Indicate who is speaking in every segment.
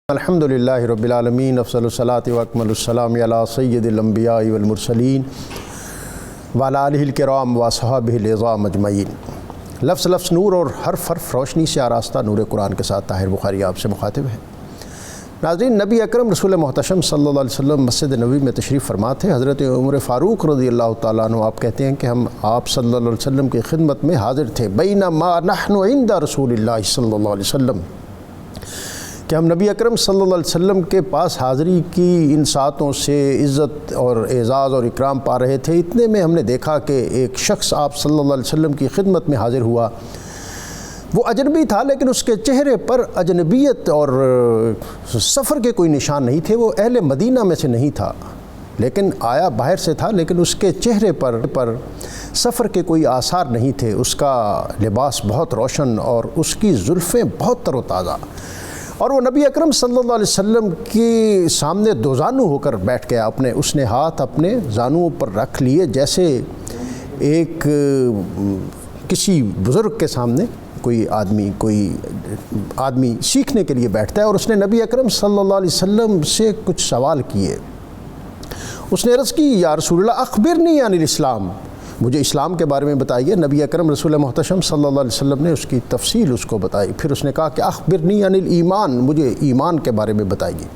Speaker 1: الحمدللہ رب العالمین افضل الصلاۃ و اکمل السلام علی سید الانبیاء والمرسلین وعلی آلہ الکرام و اصحابہ العظام اجمعین۔ لفظ لفظ نور اور حرف حرف روشنی سے آراستہ نور قرآن کے ساتھ طاہر بخاری آپ سے مخاطب ہے۔ ناظرین، نبی اکرم رسول محتشم صلی اللہ علیہ وسلم مسجد نبوی میں تشریف فرما تھے۔ حضرت عمر فاروق رضی اللہ تعالیٰ عنہ آپ کہتے ہیں کہ ہم آپ صلی اللہ علیہ وسلم کی خدمت میں حاضر تھے، بینما نحن عند رسول اللہ صلی اللہ علیہ وسلم، کہ ہم نبی اکرم صلی اللہ علیہ وسلم کے پاس حاضری کی ان ساعتوں سے عزت اور اعزاز اور اکرام پا رہے تھے۔ اتنے میں ہم نے دیکھا کہ ایک شخص آپ صلی اللہ علیہ وسلم کی خدمت میں حاضر ہوا۔ وہ اجنبی تھا، لیکن اس کے چہرے پر اجنبیت اور سفر کے کوئی نشان نہیں تھے۔ وہ اہل مدینہ میں سے نہیں تھا، لیکن آیا باہر سے تھا، لیکن اس کے چہرے پر سفر کے کوئی آثار نہیں تھے۔ اس کا لباس بہت روشن اور اس کی زلفیں بہت تر و تازہ، اور وہ نبی اکرم صلی اللہ علیہ وسلم کے سامنے دو زانو ہو کر بیٹھ گیا۔ اس نے ہاتھ اپنے زانوؤں پر رکھ لیے، جیسے ایک کسی بزرگ کے سامنے کوئی آدمی سیکھنے کے لیے بیٹھتا ہے۔ اور اس نے نبی اکرم صلی اللہ علیہ وسلم سے کچھ سوال کیے۔ اس نے عرض کی، یا رسول اللہ اخبرنی عن الاسلام، مجھے اسلام کے بارے میں بتائیے۔ نبی اکرم رسول محتشم صلی اللہ علیہ وسلم نے اس کی تفصیل اس کو بتائی۔ پھر اس نے کہا کہ اخبرنی عن الایمان، مجھے ایمان کے بارے میں بتائیے۔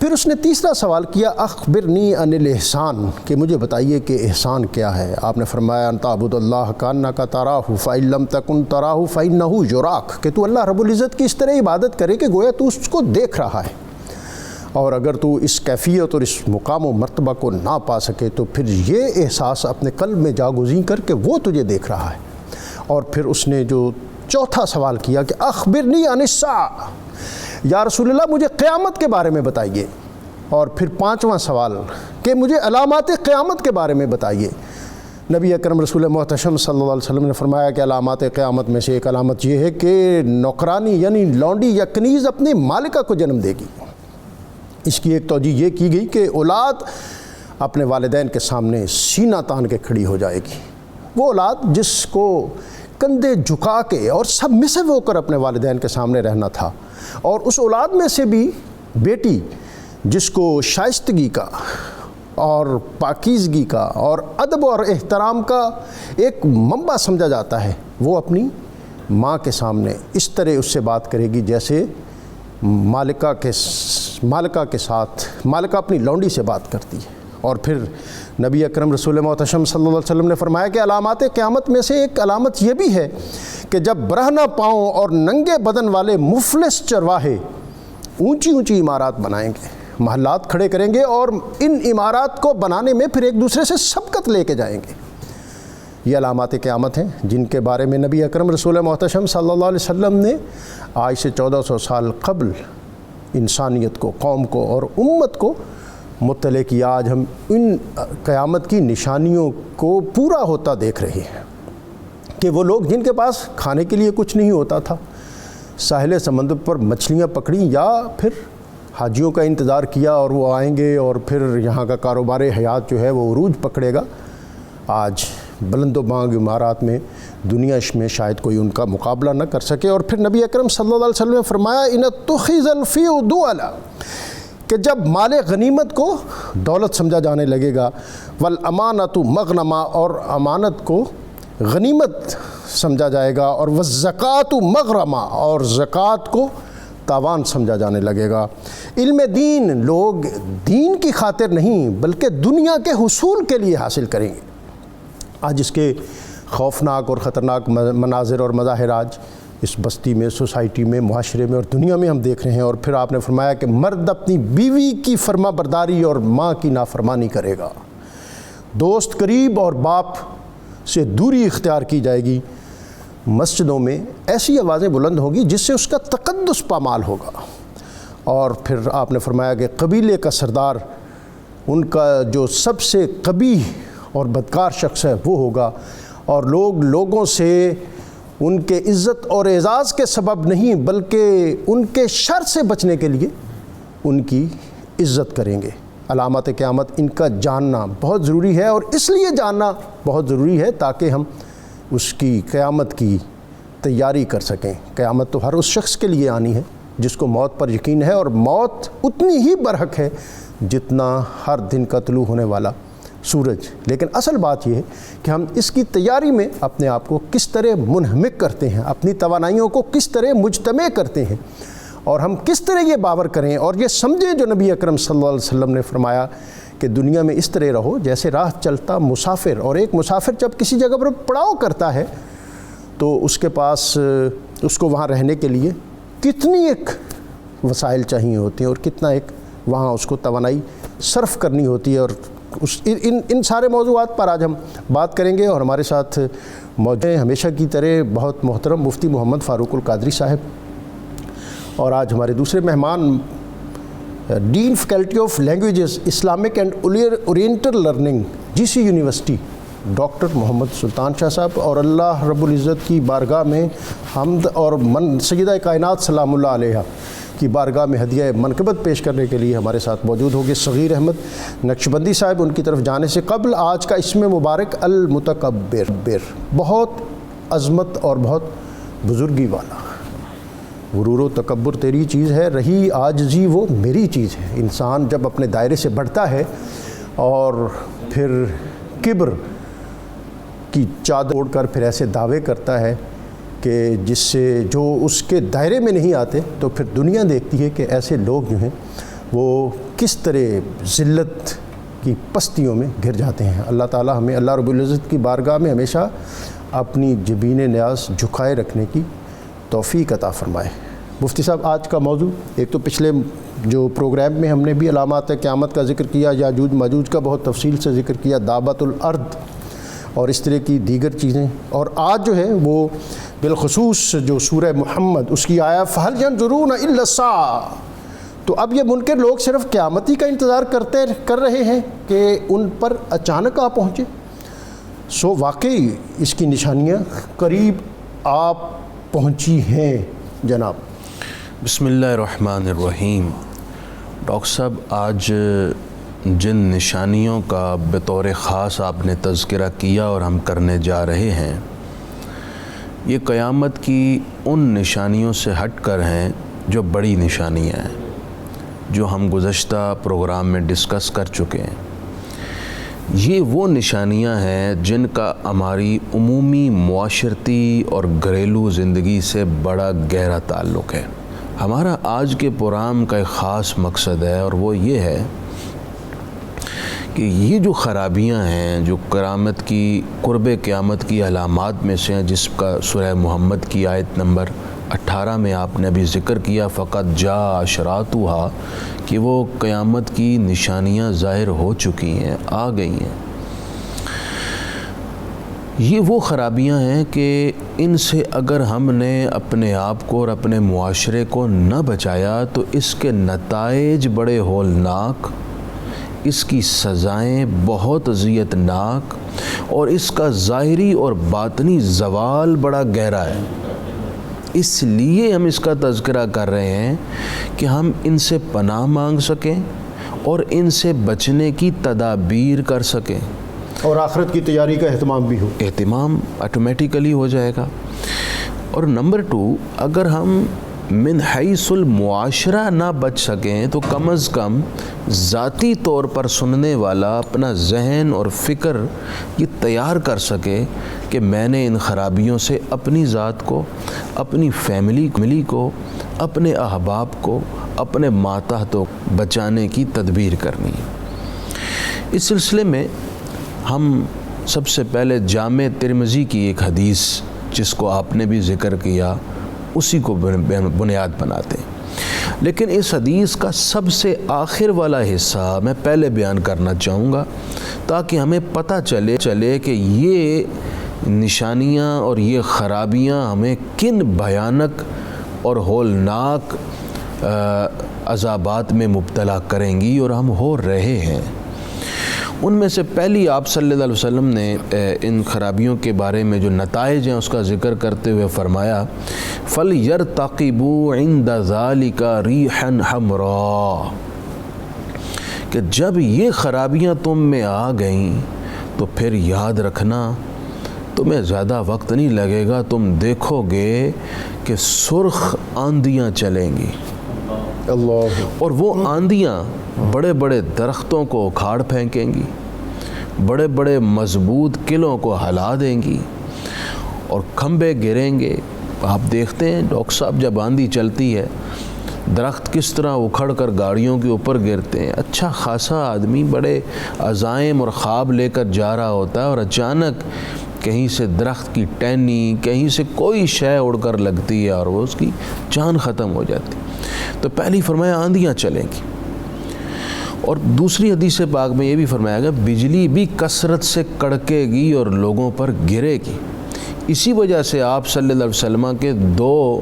Speaker 1: پھر اس نے تیسرا سوال کیا، اخبرنی عن الاحسان، کہ مجھے بتائیے کہ احسان کیا ہے۔ آپ نے فرمایا، ان تعبد اللہ کانک تراہ فإن لم تکن تراہ فإنہ یراک، کہ تو اللہ رب العزت کی اس طرح عبادت کرے کہ گویا تو اس کو دیکھ رہا ہے، اور اگر تو اس کیفیت اور اس مقام و مرتبہ کو نہ پا سکے تو پھر یہ احساس اپنے قلب میں جاگزین کر کے وہ تجھے دیکھ رہا ہے۔ اور پھر اس نے جو چوتھا سوال کیا کہ اخبرنی عن الساعہ، یا رسول اللہ مجھے قیامت کے بارے میں بتائیے۔ اور پھر پانچواں سوال کہ مجھے علامات قیامت کے بارے میں بتائیے۔ نبی اکرم رسول محتشم صلی اللہ علیہ وسلم نے فرمایا کہ علامات قیامت میں سے ایک علامت یہ ہے کہ نوکرانی یعنی لونڈی یا کنیز اپنی مالکہ کو جنم دے گی۔ اس کی ایک توجہ یہ کی گئی کہ اولاد اپنے والدین کے سامنے سینہ تان کے کھڑی ہو جائے گی۔ وہ اولاد جس کو کندھے جھکا کے اور سب مسو ہو کر اپنے والدین کے سامنے رہنا تھا، اور اس اولاد میں سے بھی بیٹی جس کو شائستگی کا اور پاکیزگی کا اور ادب اور احترام کا ایک منبع سمجھا جاتا ہے، وہ اپنی ماں کے سامنے اس طرح اس سے بات کرے گی جیسے مالکہ کے ساتھ مالکہ اپنی لونڈی سے بات کرتی ہے۔ اور پھر نبی اکرم رسول محتشم صلی اللہ علیہ وسلم نے فرمایا کہ علامات قیامت میں سے ایک علامت یہ بھی ہے کہ جب برہنہ پاؤں اور ننگے بدن والے مفلس چرواہے اونچی اونچی عمارات بنائیں گے، محلات کھڑے کریں گے، اور ان عمارات کو بنانے میں پھر ایک دوسرے سے سبقت لے کے جائیں گے۔ یہ علامات قیامت ہیں جن کے بارے میں نبی اکرم رسول محتشم صلی اللہ علیہ وسلم نے آج سے 1400 سال قبل انسانیت کو، قوم کو اور امت کو مطلع کیا۔ آج ہم ان قیامت کی نشانیوں کو پورا ہوتا دیکھ رہے ہیں کہ وہ لوگ جن کے پاس کھانے کے لیے کچھ نہیں ہوتا تھا، ساحل سمندر پر مچھلیاں پکڑیں یا پھر حاجیوں کا انتظار کیا اور وہ آئیں گے اور پھر یہاں کا کاروبار حیات جو ہے وہ عروج پکڑے گا، آج بلند و بانگ عمارات میں دنیا میں شاید کوئی ان کا مقابلہ نہ کر سکے۔ اور پھر نبی اکرم صلی اللہ علیہ وسلم نے فرمایا، ان اتخذ الفیء دعلا، کہ جب مال غنیمت کو دولت سمجھا جانے لگے گا، والامانۃ مغنما، اور امانت کو غنیمت سمجھا جائے گا، اور والزکوٰۃ مغرما، اور زکوٰۃ کو تاوان سمجھا جانے لگے گا۔ علم دین لوگ دین کی خاطر نہیں بلکہ دنیا کے حصول کے لیے حاصل کریں گے۔ آج اس کے خوفناک اور خطرناک مناظر اور مظاہر آج اس بستی میں، سوسائٹی میں، معاشرے میں اور دنیا میں ہم دیکھ رہے ہیں۔ اور پھر آپ نے فرمایا کہ مرد اپنی بیوی کی فرما برداری اور ماں کی نافرمانی کرے گا، دوست قریب اور باپ سے دوری اختیار کی جائے گی، مسجدوں میں ایسی آوازیں بلند ہوگی جس سے اس کا تقدس پامال ہوگا۔ اور پھر آپ نے فرمایا کہ قبیلے کا سردار، ان کا جو سب سے قبیح اور بدکار شخص ہے وہ ہوگا، اور لوگوں سے ان کے عزت اور اعزاز کے سبب نہیں بلکہ ان کے شر سے بچنے کے لیے ان کی عزت کریں گے۔ علامات قیامت ان کا جاننا بہت ضروری ہے، اور اس لیے جاننا بہت ضروری ہے تاکہ ہم اس کی قیامت کی تیاری کر سکیں۔ قیامت تو ہر اس شخص کے لیے آنی ہے جس کو موت پر یقین ہے، اور موت اتنی ہی برحق ہے جتنا ہر دن کا طلوع ہونے والا سورج۔ لیکن اصل بات یہ ہے کہ ہم اس کی تیاری میں اپنے آپ کو کس طرح منہمک کرتے ہیں، اپنی توانائیوں کو کس طرح مجتمع کرتے ہیں، اور ہم کس طرح یہ باور کریں اور یہ سمجھیں جو نبی اکرم صلی اللہ علیہ وسلم نے فرمایا کہ دنیا میں اس طرح رہو جیسے راہ چلتا مسافر، اور ایک مسافر جب کسی جگہ پر پڑاؤ کرتا ہے تو اس کے پاس اس کو وہاں رہنے کے لیے کتنی ایک وسائل چاہیے ہوتی ہیں اور کتنا ایک وہاں اس کو توانائی صرف کرنی ہوتی ہے، اور ان سارے موضوعات پر آج ہم بات کریں گے۔ اور ہمارے ساتھ موجود ہیں ہمیشہ کی طرح بہت محترم مفتی محمد فاروق القادری صاحب، اور آج ہمارے دوسرے مہمان dean faculty of languages Islamic and oriental learning GC university doctor Muhammad Sultan Shah صاحب، اور اللہ رب العزت کی بارگاہ میں حمد اور سیدہ کائنات سلام اللہ علیہ کی بارگاہ میں ہدیہ منقبت پیش کرنے کے لیے ہمارے ساتھ موجود ہوگے صغیر احمد نقشبندی صاحب۔ ان کی طرف جانے سے قبل آج کا اسم مبارک المتکبر، بہت عظمت اور بہت بزرگی والا، غرور و تکبر تیری چیز ہے، رہی عاجزی وہ میری چیز ہے۔ انسان جب اپنے دائرے سے بڑھتا ہے اور پھر کبر کی چادر اوڑھ کر پھر ایسے دعوے کرتا ہے کہ جس سے جو اس کے دائرے میں نہیں آتے، تو پھر دنیا دیکھتی ہے کہ ایسے لوگ جو ہیں وہ کس طرح ذلت کی پستیوں میں گر جاتے ہیں۔ اللہ تعالی ہمیں اللہ رب العزت کی بارگاہ میں ہمیشہ اپنی جبین نیاز جھکائے رکھنے کی توفیق عطا فرمائے۔ مفتی صاحب، آج کا موضوع، ایک تو پچھلے جو پروگرام میں ہم نے بھی علامات قیامت کا ذکر کیا، یاجوج ماجوج کا بہت تفصیل سے ذکر کیا، دعوت الارض اور اس طرح کی دیگر چیزیں، اور آج جو ہے وہ بالخصوص جو سورہ محمد اس کی آیا فَهَلْ يَنْظُرُونَ إِلَّا السَّاعَةَ، تو اب یہ منکر لوگ صرف قیامت ہی کا انتظار کر رہے ہیں کہ ان پر اچانک آ پہنچے۔ سو واقعی اس کی نشانیاں قریب آپ پہنچی ہیں جناب۔
Speaker 2: بسم اللہ الرحمن الرحیم۔ ڈاکٹر صاحب، آج جن نشانیوں کا بطور خاص آپ نے تذکرہ کیا اور ہم کرنے جا رہے ہیں، یہ قیامت کی ان نشانیوں سے ہٹ کر ہیں جو بڑی نشانیاں ہیں، جو ہم گزشتہ پروگرام میں ڈسکس کر چکے ہیں۔ یہ وہ نشانیاں ہیں جن کا ہماری عمومی معاشرتی اور گھریلو زندگی سے بڑا گہرا تعلق ہے۔ ہمارا آج کے پروگرام کا ایک خاص مقصد ہے، اور وہ یہ ہے کہ یہ جو خرابیاں ہیں جو قرب قیامت کی علامات میں سے ہیں، جس کا سورہ محمد کی آیت نمبر 18 میں آپ نے ابھی ذکر کیا، فقط جا اشراطھا، کہ وہ قیامت کی نشانیاں ظاہر ہو چکی ہیں، آ گئی ہیں۔ یہ وہ خرابیاں ہیں کہ ان سے اگر ہم نے اپنے آپ کو اور اپنے معاشرے کو نہ بچایا تو اس کے نتائج بڑے ہولناک، اس کی سزائیں بہت اذیت ناک، اور اس کا ظاہری اور باطنی زوال بڑا گہرا ہے۔ اس لیے ہم اس کا تذکرہ کر رہے ہیں کہ ہم ان سے پناہ مانگ سکیں اور ان سے بچنے کی تدابیر کر سکیں،
Speaker 1: اور آخرت کی تیاری کا اہتمام بھی ہو،
Speaker 2: اہتمام آٹومیٹیکلی ہو جائے گا۔ اور نمبر 2، اگر ہم من حیث المعاشرہ نہ بچ سکیں تو کم از کم ذاتی طور پر سننے والا اپنا ذہن اور فکر یہ تیار کر سکے کہ میں نے ان خرابیوں سے اپنی ذات کو، اپنی فیملی کو، اپنے احباب کو، اپنے ماتحتوں بچانے کی تدبیر کرنی ہے۔ اس سلسلے میں ہم سب سے پہلے جامع ترمذی کی ایک حدیث، جس کو آپ نے بھی ذکر کیا، اسی کو بنیاد بناتے ہیں۔ لیکن اس حدیث کا سب سے آخر والا حصہ میں پہلے بیان کرنا چاہوں گا، تاکہ ہمیں پتہ چلے کہ یہ نشانیاں اور یہ خرابیاں ہمیں کن بھیانک اور ہولناک عذابات میں مبتلا کریں گی، اور ہم ہو رہے ہیں۔ ان میں سے پہلی آپ صلی اللہ علیہ وسلم نے ان خرابیوں کے بارے میں جو نتائج ہیں اس کا ذکر کرتے ہوئے فرمایا، فَلْيَرْتَقِبُوا عِنْدَ ذَلِكَ رِيحًا حَمْرَاءَ، کہ جب یہ خرابیاں تم میں آ گئیں تو پھر یاد رکھنا تمہیں زیادہ وقت نہیں لگے گا، تم دیکھو گے کہ سرخ آندیاں چلیں گی،
Speaker 1: اللہ،
Speaker 2: اور وہ آندیاں بڑے بڑے درختوں کو اکھاڑ پھینکیں گی، بڑے بڑے مضبوط قلعوں کو ہلا دیں گی، اور کھمبے گریں گے۔ آپ دیکھتے ہیں ڈاکٹر صاحب جب آندھی چلتی ہے درخت کس طرح اکھڑ کر گاڑیوں کے اوپر گرتے ہیں۔ اچھا خاصا آدمی بڑے عزائم اور خواب لے کر جا رہا ہوتا ہے، اور اچانک کہیں سے درخت کی ٹہنی، کہیں سے کوئی شے اڑ کر لگتی ہے اور وہ اس کی جان ختم ہو جاتی۔ تو پہلی فرمایا آندیاں چلیں گی، اور دوسری حدیث پاک میں یہ بھی فرمایا گیا بجلی بھی کثرت سے کڑکے گی اور لوگوں پر گرے گی۔ اسی وجہ سے آپ صلی اللہ علیہ وسلم کے دو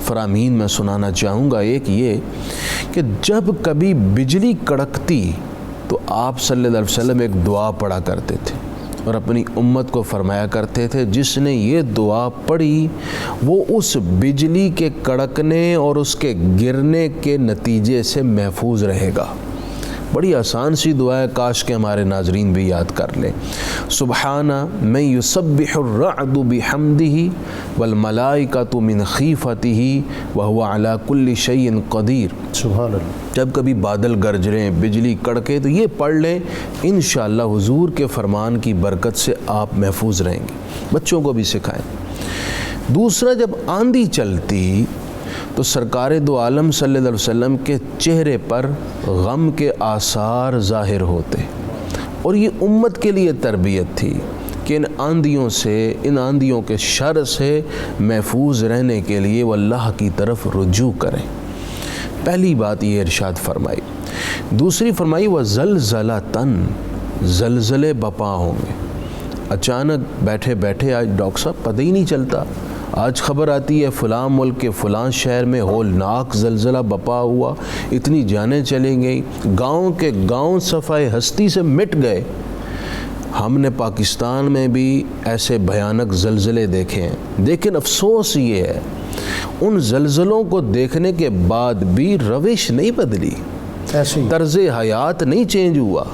Speaker 2: فرامین میں سنانا چاہوں گا۔ ایک یہ کہ جب کبھی بجلی کڑکتی تو آپ صلی اللہ علیہ وسلم ایک دعا پڑھا کرتے تھے اور اپنی امت کو فرمایا کرتے تھے جس نے یہ دعا پڑھی وہ اس بجلی کے کڑکنے اور اس کے گرنے کے نتیجے سے محفوظ رہے گا۔ بڑی آسان سی دعا ہے، کاش کہ ہمارے ناظرین بھی یاد کر لیں۔ سبحانہ من یسبح الرعد بحمدہ والملائکۃ من خیفتہ وہو علی کل شیء قدیر۔
Speaker 1: سبحان اللہ۔
Speaker 2: جب کبھی بادل گرج رہے ہیں، بجلی کڑکے، تو یہ پڑھ لیں، انشاءاللہ حضور کے فرمان کی برکت سے آپ محفوظ رہیں گے۔ بچوں کو بھی سکھائیں۔ دوسرا، جب آندھی چلتی تو سرکار دو عالم صلی اللہ علیہ وسلم کے چہرے پر غم کے آثار ظاہر ہوتے، اور یہ امت کے لیے تربیت تھی کہ ان آندھیوں کے شر سے محفوظ رہنے کے لیے وہ اللہ کی طرف رجوع کریں۔ پہلی بات یہ ارشاد فرمائی۔ دوسری فرمائی وَزَلْزَلَةً، زلزلے بپا ہوں گے۔ اچانک بیٹھے بیٹھے آج ڈاکٹر صاحب پتہ ہی نہیں چلتا، آج خبر آتی ہے فلاں ملک کے فلاں شہر میں ہولناک زلزلہ بپا ہوا، اتنی جانیں چلیں گئی، گاؤں کے گاؤں صفائے ہستی سے مٹ گئے۔ ہم نے پاکستان میں بھی ایسے بھیانک زلزلے دیکھے ہیں، لیکن افسوس یہ ہے ان زلزلوں کو دیکھنے کے بعد بھی روش نہیں بدلی، طرز حیات نہیں چینج ہوا۔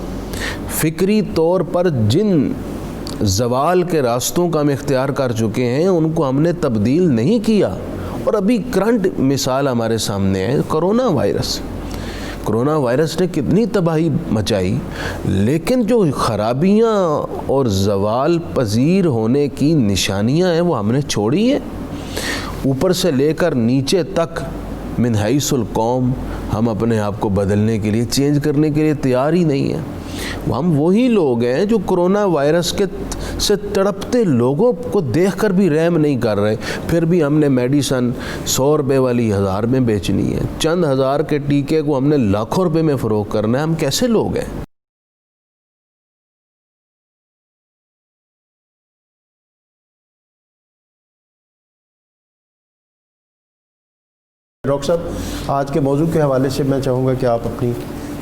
Speaker 2: فکری طور پر جن زوال کے راستوں کا ہم اختیار کر چکے ہیں ان کو ہم نے تبدیل نہیں کیا۔ اور ابھی کرنٹ مثال ہمارے سامنے ہے، کرونا وائرس نے کتنی تباہی مچائی، لیکن جو خرابیاں اور زوال پذیر ہونے کی نشانیاں ہیں وہ ہم نے چھوڑی ہیں۔ اوپر سے لے کر نیچے تک من حیث القوم ہم اپنے آپ کو بدلنے کے لیے، چینج کرنے کے لیے تیار ہی نہیں ہیں۔ ہم وہی لوگ ہیں جو کرونا وائرس سے تڑپتے لوگوں کو دیکھ کر بھی رحم نہیں کر رہے، پھر بھی ہم نے میڈیسن 100 روپے والی 1000 میں بیچنی ہے، چند ہزار کے ٹیکے کو ہم نے لاکھوں روپے میں فروخت کرنا ہے۔ ہم کیسے لوگ ہیں؟
Speaker 1: ڈاکٹر صاحب آج کے موضوع کے حوالے سے میں چاہوں گا کہ آپ اپنی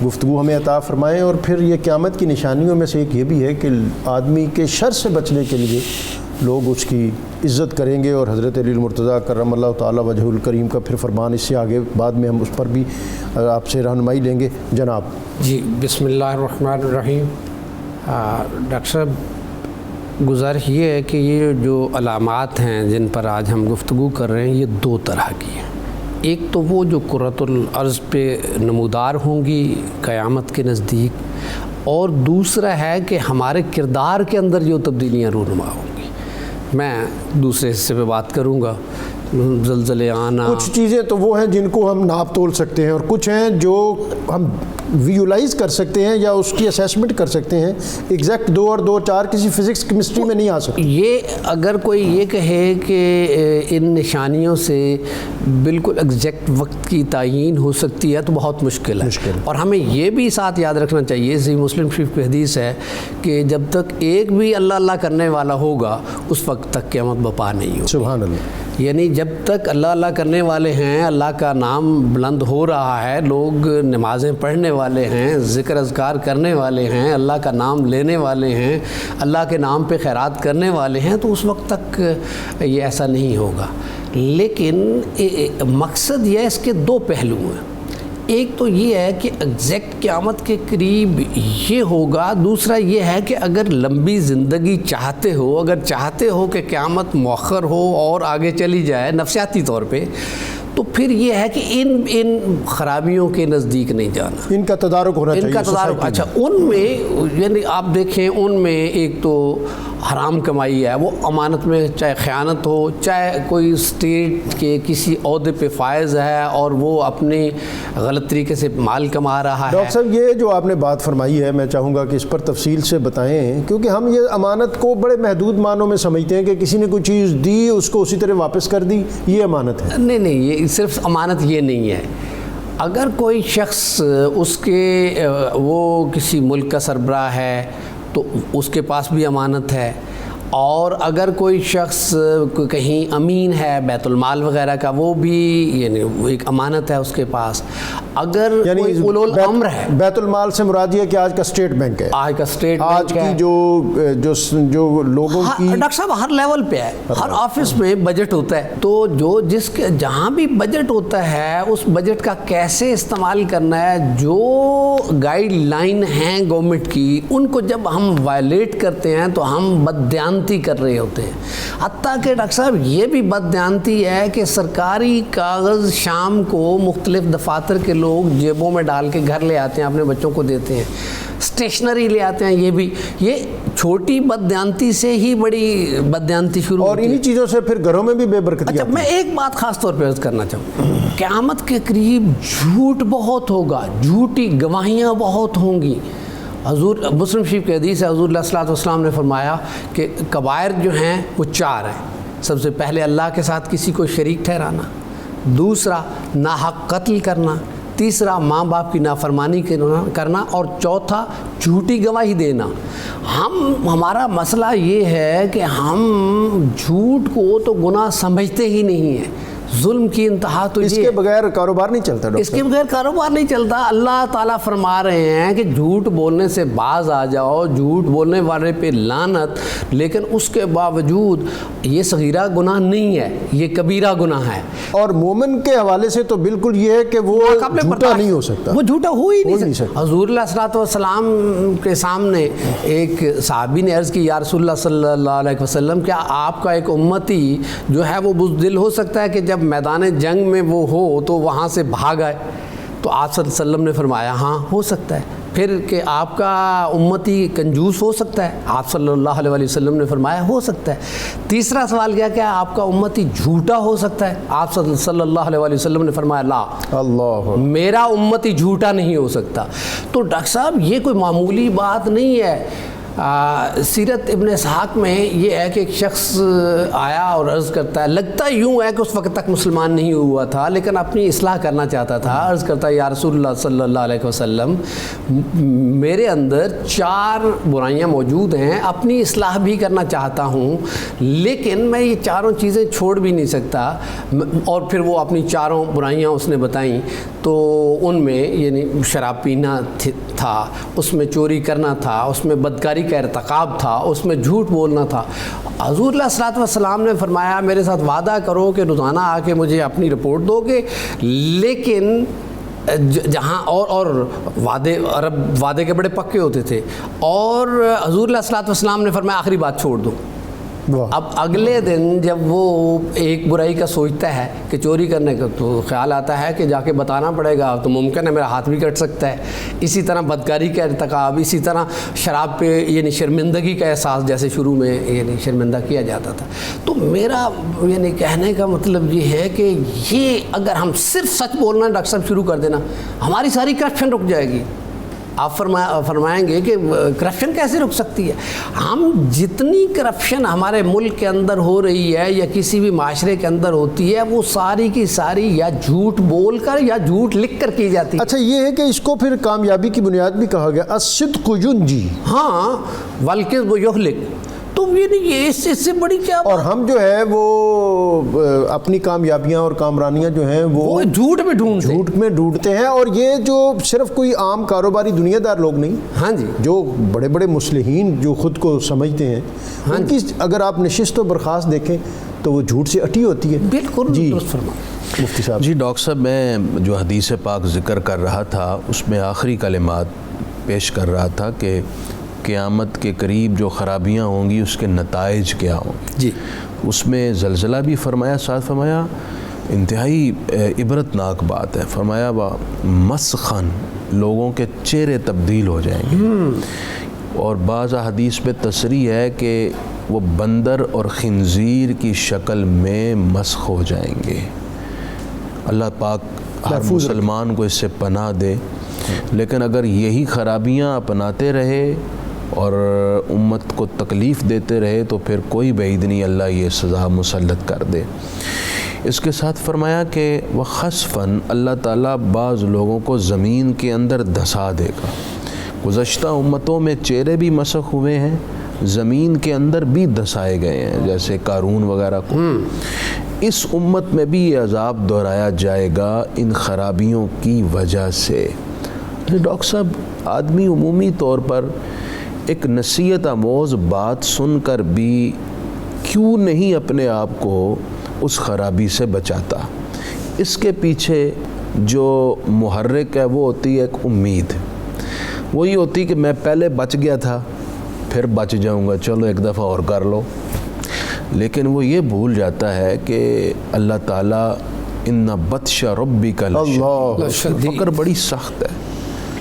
Speaker 1: گفتگو ہمیں عطا فرمائیں، اور پھر یہ قیامت کی نشانیوں میں سے ایک یہ بھی ہے کہ آدمی کے شر سے بچنے کے لیے لوگ اس کی عزت کریں گے، اور حضرت علی المرتضیٰ کرم اللہ تعالیٰ وجہ الکریم کا پھر فرمان اس سے آگے بعد میں ہم اس پر بھی آپ سے رہنمائی لیں گے۔ جناب
Speaker 3: جی، بسم اللہ الرحمن الرحیم۔ ڈاکٹر صاحب گزارش یہ ہے کہ یہ جو علامات ہیں جن پر آج ہم گفتگو کر رہے ہیں یہ دو طرح کی ہیں۔ ایک تو وہ جو کرۃ الارض پہ نمودار ہوں گی قیامت کے نزدیک، اور دوسرا ہے کہ ہمارے کردار کے اندر جو تبدیلیاں رونما ہوں گی۔ میں دوسرے حصے پہ بات کروں گا، زلزلے آنا۔
Speaker 1: کچھ چیزیں تو وہ ہیں جن کو ہم ناپ تول سکتے ہیں، اور کچھ ہیں جو ہم ویژولائز کر سکتے ہیں یا اس کی اسیسمنٹ کر سکتے ہیں۔ ایگزیکٹ 2 اور 2 4 کسی فزکس کیمسٹری میں نہیں آ سکتی۔
Speaker 3: یہ اگر کوئی یہ کہے کہ ان نشانیوں سے بالکل ایگزیکٹ وقت کی تعیین ہو سکتی ہے تو بہت مشکل ہے۔ اور ہمیں یہ بھی ساتھ یاد رکھنا چاہیے، صحیح مسلم شریف کی حدیث ہے کہ جب تک ایک بھی اللہ اللہ کرنے والا ہوگا اس وقت تک قیامت بپا نہیں ہوگی۔
Speaker 1: سبحان اللہ۔
Speaker 3: یعنی جب تک اللہ اللہ کرنے والے ہیں، اللہ کا نام بلند ہو رہا ہے، لوگ نمازیں پڑھنے والے ہیں، ذکر اذکار کرنے والے ہیں، اللہ کا نام لینے والے ہیں، اللہ کے نام پہ خیرات کرنے والے ہیں، تو اس وقت تک یہ ایسا نہیں ہوگا۔ لیکن مقصد یہ ہے، اس کے 2 پہلو ہیں۔ ایک تو یہ ہے کہ ایگزیکٹ قیامت کے قریب یہ ہوگا، دوسرا یہ ہے کہ اگر لمبی زندگی چاہتے ہو، اگر چاہتے ہو کہ قیامت مؤخر ہو اور آگے چلی جائے نفسیاتی طور پہ، تو پھر یہ ہے کہ ان خرابیوں کے نزدیک نہیں جانا،
Speaker 1: ان کا تدارک ہونا چاہیے،
Speaker 3: ان کا تدارک۔ اچھا، ان میں یعنی آپ دیکھیں ان میں ایک تو حرام کمائی ہے، وہ امانت میں چاہے خیانت ہو، چاہے کوئی اسٹیٹ کے کسی عہدے پہ فائز ہے اور وہ اپنی غلط طریقے سے مال کما رہا ہے۔
Speaker 1: ڈاکٹر صاحب یہ جو آپ نے بات فرمائی ہے میں چاہوں گا کہ اس پر تفصیل سے بتائیں، کیونکہ ہم یہ امانت کو بڑے محدود معنوں میں سمجھتے ہیں کہ کسی نے کوئی چیز دی اس کو اسی طرح واپس کر دی، یہ امانت ہے؟
Speaker 3: نہیں، یہ صرف امانت یہ نہیں ہے۔ اگر کوئی شخص اس کے وہ کسی ملک کا سربراہ ہے تو اس کے پاس بھی امانت ہے، اور اگر کوئی شخص کہیں امین ہے بیت المال وغیرہ کا، وہ بھی یعنی ایک امانت ہے اس کے پاس۔ اگر کوئی اولو الامر ہے،
Speaker 1: بیت المال سے مراد یہ کہ آج کا اسٹیٹ بینک ہے،
Speaker 3: آج کا اسٹیٹ
Speaker 1: آج
Speaker 3: بینک
Speaker 1: کی
Speaker 3: ہے،
Speaker 1: جو لوگوں کی،
Speaker 3: ڈاکٹر صاحب ہر لیول پہ ہے، ہر آفس میں بجٹ ہوتا ہے، تو جہاں بھی بجٹ ہوتا ہے اس بجٹ کا کیسے استعمال کرنا ہے، جو گائیڈ لائن ہیں گورنمنٹ کی، ان کو جب ہم وائلیٹ کرتے ہیں تو ہم بددیانتی کر رہے ہوتے ہیں۔ حتیٰ کہ ڈاکٹر صاحب یہ بھی بددیانتی ہے کہ سرکاری کاغذ شام کو مختلف دفاتر کے لوگ جیبوں میں ڈال کے گھر لے آتے ہیں، اپنے بچوں کو دیتے ہیں، اسٹیشنری لے آتے ہیں، یہ چھوٹی بددیانتی سے ہی بڑی بددیانتی شروع
Speaker 1: اور انہی چیزوں سے پھر گھروں میں بھی بے برکتی۔
Speaker 3: اچھا، میں ایک بات خاص طور پہ عرض کرنا چاہوں، قیامت کے قریب جھوٹ بہت ہوگا، جھوٹی گواہیاں بہت ہوں گی۔ حضور مسلم شریف کی حدیث ہے، حضور علیہ الصلوۃ والسلام نے فرمایا کہ کبائر جو ہیں وہ 4 ہیں۔ سب سے پہلے اللہ کے ساتھ کسی کو شریک ٹھہرانا، دوسرا ناحق قتل کرنا، تیسرا ماں باپ کی نافرمانی کرنا، اور چوتھا جھوٹی گواہی دینا۔ ہمارا مسئلہ یہ ہے کہ ہم جھوٹ کو تو گناہ سمجھتے ہی نہیں ہیں۔ ظلم کی انتہا تو
Speaker 1: اس کے بغیر کاروبار نہیں چلتا ڈاکٹر،
Speaker 3: اس کے بغیر کاروبار نہیں چلتا۔ اللہ تعالیٰ فرما رہے ہیں کہ جھوٹ بولنے سے باز آ جاؤ، جھوٹ بولنے والے پہ لعنت، لیکن اس کے باوجود یہ صغیرہ گناہ نہیں ہے، یہ کبیرہ گناہ ہے۔
Speaker 1: اور مومن کے حوالے سے تو بالکل یہ ہے کہ وہ جھوٹا نہیں ہو سکتا،
Speaker 3: وہ جھوٹا ہو ہی نہیں سکتا۔ حضور علیہ الصلوۃ والسلام کے سامنے ایک صحابی نے عرض کی، یا رسول اللہ صلی اللہ علیہ وسلم، کیا آپ کا ایک امتی جو ہے وہ بزدل ہو سکتا ہے کہ جب میدان جنگ میں وہ ہو تو وہاں سے بھاگ آئے؟ تو آپ صلی اللہ علیہ وسلم نے فرمایا ہاں ہو سکتا ہے۔ پھر کہ آپ کا امتی کنجوس ہو سکتا ہے؟ آپ صلی اللہ علیہ وسلم نے فرمایا ہو سکتا ہے۔ تیسرا سوال کیا آپ کا امتی جھوٹا ہو سکتا ہے؟ آپ صلی اللہ علیہ وسلم نے فرمایا لا، اللہ، میرا امتی جھوٹا نہیں ہو سکتا۔ تو ڈاکٹر صاحب یہ کوئی معمولی بات نہیں ہے۔ سیرت ابن اسحاق میں یہ ہے کہ ایک شخص آیا اور عرض کرتا ہے، لگتا یوں ہے کہ اس وقت تک مسلمان نہیں ہوا تھا لیکن اپنی اصلاح کرنا چاہتا تھا، عرض کرتا ہے یا رسول اللہ صلی اللہ علیہ وسلم، میرے اندر 4 برائیاں موجود ہیں، اپنی اصلاح بھی کرنا چاہتا ہوں لیکن میں یہ 4 چیزیں چھوڑ بھی نہیں سکتا۔ اور پھر وہ اپنی 4 برائیاں اس نے بتائیں، تو ان میں یعنی شراب پینا تھا، اس میں چوری کرنا تھا، اس میں بدکاری کا ارتکاب تھا، اس میں جھوٹ بولنا تھا۔ حضور علیہ الصلوۃ والسلام نے فرمایا میرے ساتھ وعدہ کرو کہ روزانہ آ کے مجھے اپنی رپورٹ دو گے، لیکن جہاں اور وعدے کے بڑے پکے ہوتے تھے۔ اور حضور علیہ الصلوۃ والسلام نے فرمایا آخری بات چھوڑ دو۔ اب اگلے دن جب وہ ایک برائی کا سوچتا ہے کہ چوری کرنے کا، تو خیال آتا ہے کہ جا کے بتانا پڑے گا، تو ممکن ہے میرا ہاتھ بھی کٹ سکتا ہے۔ اسی طرح بدکاری کا ارتکاب، اسی طرح شراب پہ یعنی شرمندگی کا احساس، جیسے شروع میں یعنی شرمندہ کیا جاتا تھا۔ تو میرا یعنی کہنے کا مطلب یہ ہے کہ یہ اگر ہم صرف سچ بولنا ڈاکٹر صاحب شروع کر دینا، ہماری ساری کرپشن رک جائے گی۔ آپ فرمائیں گے کہ کرپشن کیسے رک سکتی ہے؟ ہم جتنی کرپشن ہمارے ملک کے اندر ہو رہی ہے یا کسی بھی معاشرے کے اندر ہوتی ہے، وہ ساری کی ساری یا جھوٹ بول کر یا جھوٹ لکھ کر کی جاتی ہے۔
Speaker 1: اچھا، یہ ہے کہ اس کو پھر کامیابی کی بنیاد بھی کہا گیا، الصدق ینجی،
Speaker 3: ہاں، والکذب یہلک۔ تو یہ اس سے بڑی کیا بات؟
Speaker 1: اور ہم جو ہے وہ اپنی کامیابیاں اور کامرانیاں جو ہیں وہ
Speaker 3: جھوٹ میں
Speaker 1: ڈھونڈتے ہیں، اور یہ جو صرف کوئی عام کاروباری دنیا دار لوگ نہیں،
Speaker 3: ہاں جی، جو
Speaker 1: بڑے بڑے مصلحین جو خود کو سمجھتے ہیں، ان کی اگر آپ نشست و برخاست دیکھیں تو وہ جھوٹ سے اٹی ہوتی ہے۔
Speaker 3: بالکل
Speaker 1: جی
Speaker 3: درست فرمایا
Speaker 1: مفتی صاحب۔
Speaker 2: جی ڈاکٹر صاحب، میں جو حدیث پاک ذکر کر رہا تھا اس میں آخری کلمات پیش کر رہا تھا کہ قیامت کے قریب جو خرابیاں ہوں گی اس کے نتائج کیا ہوں گے۔
Speaker 3: جی،
Speaker 2: اس میں زلزلہ بھی فرمایا، ساتھ فرمایا انتہائی عبرتناک بات ہے. فرمایا مسخن، لوگوں کے چہرے تبدیل ہو جائیں گے. اور بعض حدیث پہ تصریح ہے کہ وہ بندر اور خنزیر کی شکل میں مسخ ہو جائیں گے. اللہ پاک ہر مسلمان کو اس سے پناہ دے. لیکن اگر یہی خرابیاں اپناتے رہے اور امت کو تکلیف دیتے رہے تو پھر کوئی بعید نہیں اللہ یہ سزا مسلط کر دے. اس کے ساتھ فرمایا کہ وخسفاً، اللہ تعالیٰ بعض لوگوں کو زمین کے اندر دھسا دے گا. گزشتہ امتوں میں چہرے بھی مسخ ہوئے ہیں، زمین کے اندر بھی دھسائے گئے ہیں، جیسے قارون وغیرہ کو. اس امت میں بھی یہ عذاب دہرایا جائے گا ان خرابیوں کی وجہ سے. ڈاکٹر صاحب، آدمی عمومی طور پر ایک نصیحت آموز بات سن کر بھی کیوں نہیں اپنے آپ کو اس خرابی سے بچاتا؟ اس کے پیچھے جو محرک ہے وہ ہوتی ہے ایک امید. وہی ہوتی کہ میں پہلے بچ گیا تھا پھر بچ جاؤں گا، چلو ایک دفعہ اور کر لو. لیکن وہ یہ بھول جاتا ہے کہ اللہ تعالیٰ ان بطش ربک لشدید، پکڑ بڑی سخت ہے،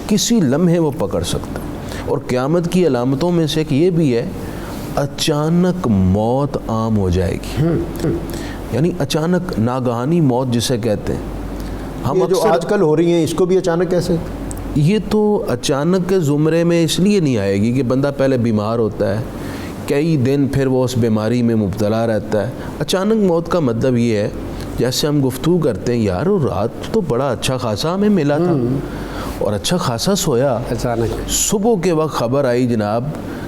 Speaker 2: کسی لمحے وہ پکڑ سکتا. اور قیامت کی علامتوں میں سے ایک یہ بھی ہے اچانک موت عام ہو جائے گی. یعنی اچانک ناگہانی موت جسے کہتے ہیں. ہم
Speaker 1: یہ جو آج کل ہو رہی ہیں اس کو بھی اچانک کیسے؟
Speaker 2: یہ تو اچانک کے زمرے میں اس لیے نہیں آئے گی کہ بندہ پہلے بیمار ہوتا ہے، کئی دن پھر وہ اس بیماری میں مبتلا رہتا ہے. اچانک موت کا مطلب یہ ہے جیسے ہم گفتگو کرتے ہیں، یار وہ رات تو بڑا اچھا خاصا ہمیں ملا تھا اور اچھا خاصا سویا،
Speaker 3: اچانک
Speaker 2: صبح کے وقت خبر آئی جناب